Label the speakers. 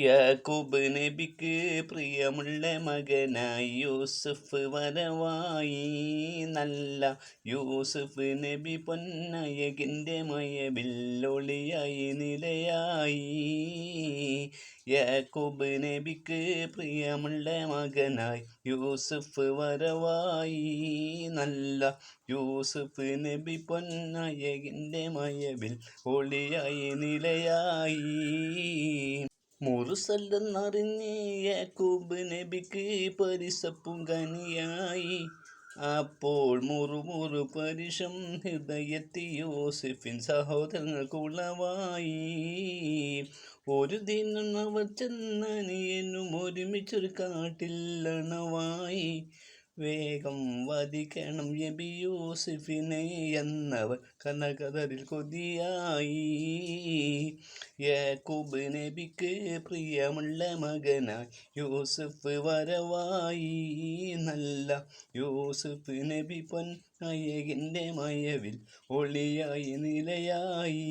Speaker 1: യാക്കൂബ് നബിക്ക് പ്രിയമുള്ള മകനായി യൂസുഫ് വരവായി. നല്ല യൂസുഫ് നബി പൊന്നയകിൻ്റെ മയവില്ലൊളിയായി നിലയായി. യാക്കൂബ് നബിക്ക് പ്രിയമുള്ള മകനായി യൂസുഫ് വരവായി. നല്ല യൂസുഫ് നബി പൊന്നയകിൻ്റെ മയവിൽ ഒളിയായി നിലയായി. മുർസലെന്നറിഞ്ഞ് യാക്കൂബ് നബിക്ക് പരിസപ്പും കനിയായി. അപ്പോൾ മുറുമുറു പരിശം ഹൃദയത്തി യൂസുഫിൻ സഹോദരങ്ങൾ കുളവായി. ഒരു ദിനം അവർ ചെന്നനിയനും ഒരുമിച്ചൊരു കാട്ടില്ലണവായി. വേഗം വധിക്കണം നബി യൂസുഫിനെ എന്നവർ കനകതരിൽ കൊതിയായി. യാക്കൂബ് നബിക്ക് പ്രിയമുള്ള മകനായി യൂസുഫ് വരവായി. നല്ല യൂസുഫ് നബി പൊന്നയകിൻ്റെ മയവിൽ ഒളിയായി നിലയായി.